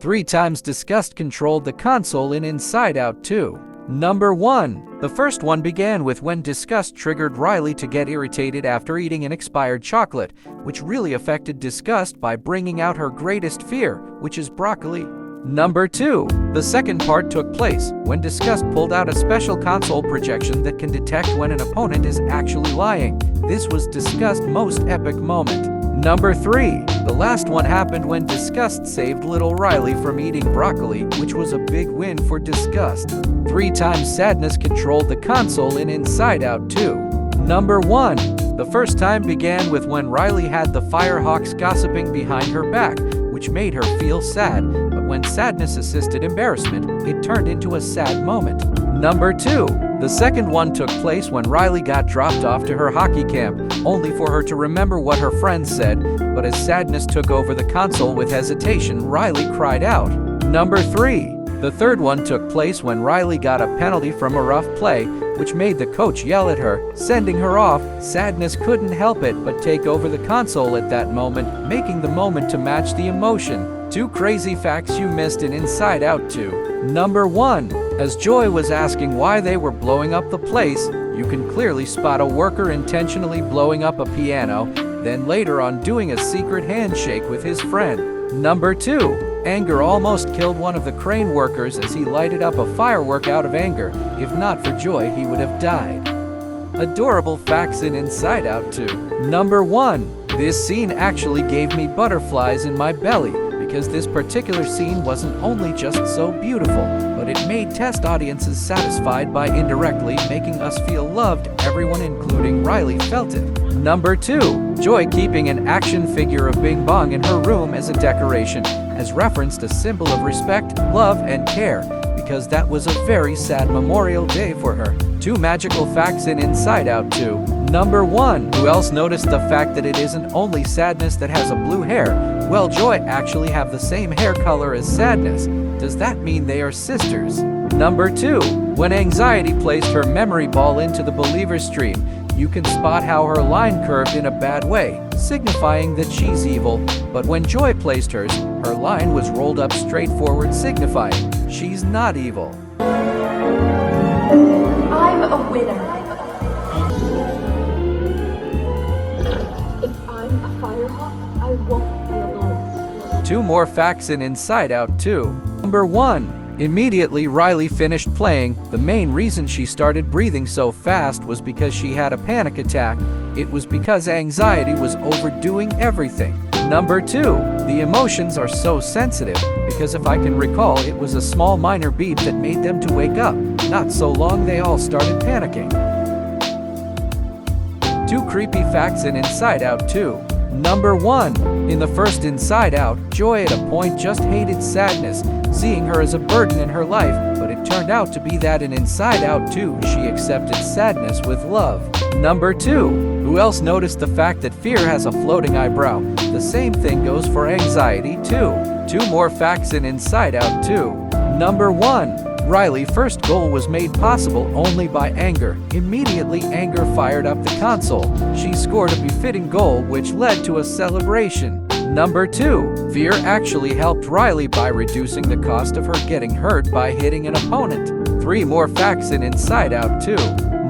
3 times Disgust controlled the console in Inside Out 2. Number 1. The first one began with when Disgust triggered Riley to get irritated after eating an expired chocolate, which really affected Disgust by bringing out her greatest fear, which is broccoli. Number 2. The second part took place when Disgust pulled out a special console projection that can detect when an opponent is actually lying. This was Disgust's most epic moment. Number 3. The last one happened when Disgust saved little Riley from eating broccoli, which was a big win for Disgust. 3 times Sadness controlled the console in Inside Out 2. Number 1. The first time began with when Riley had the Firehawks gossiping behind her back, which made her feel sad, but when Sadness assisted embarrassment, it turned into a sad moment. Number 2. The second one took place when Riley got dropped off to her hockey camp, only for her to remember what her friends said, but as Sadness took over the console with hesitation, Riley cried out. Number 3. The third one took place when Riley got a penalty from a rough play, which made the coach yell at her, sending her off. Sadness couldn't help it but take over the console at that moment, making the moment to match the emotion. 2 crazy facts you missed in Inside Out 2. Number 1. As Joy was asking why they were blowing up the place, you can clearly spot a worker intentionally blowing up a piano, then later on doing a secret handshake with his friend. Number 2. Anger almost killed one of the crane workers as he lighted up a firework out of anger. If not for Joy, he would have died. Adorable facts in Inside Out 2. Number 1. This scene actually gave me butterflies in my belly, because this particular scene wasn't only just so beautiful, but it made test audiences satisfied by indirectly making us feel loved. Everyone, including Riley, felt it. Number 2. Joy keeping an action figure of Bing Bong in her room as a decoration, as referenced a symbol of respect, love, and care, because that was a very sad Memorial Day for her. 2 magical facts in Inside Out 2. Number 1. Who else noticed the fact that it isn't only Sadness that has a blue hair? Well, Joy actually have the same hair color as Sadness. Does that mean they are sisters? Number 2. When Anxiety placed her memory ball into the Believer stream, you can spot how her line curved in a bad way, signifying that she's evil. But when Joy placed hers, her line was rolled up straight forward, signifying she's not evil. I'm a winner. If I'm a Firehawk, I won't be alone. 2 more facts in Inside Out 2. Number 1. Immediately Riley finished playing, the main reason she started breathing so fast was because she had a panic attack. It was because Anxiety was overdoing everything. Number 2. The emotions are so sensitive, because if I can recall, it was a small minor beep that made them to wake up. Not so long they all started panicking. 2 creepy facts in Inside Out 2. Number 1. In the first Inside Out, Joy at a point just hated Sadness, seeing her as a burden in her life, but it turned out to be that in Inside Out 2, she accepted Sadness with love. Number 2. Who else noticed the fact that fear has a floating eyebrow? The same thing goes for Anxiety too. 2 more facts in Inside Out 2. Number 1. Riley's first goal was made possible only by anger. Immediately, anger fired up the console. She scored a befitting goal, which led to a celebration. Number 2. Fear actually helped Riley by reducing the cost of her getting hurt by hitting an opponent. 3 more facts in Inside Out 2.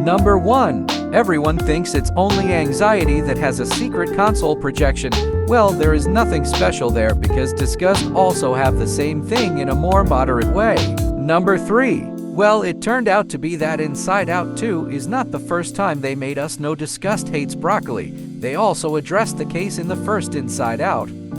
Number 1. Everyone thinks it's only Anxiety that has a secret console projection. Well, there is nothing special there because Disgust also have the same thing in a more moderate way. Number 3. Well, it turned out to be that Inside Out 2 is not the first time they made us know Disgust hates broccoli. They also addressed the case in the first Inside Out.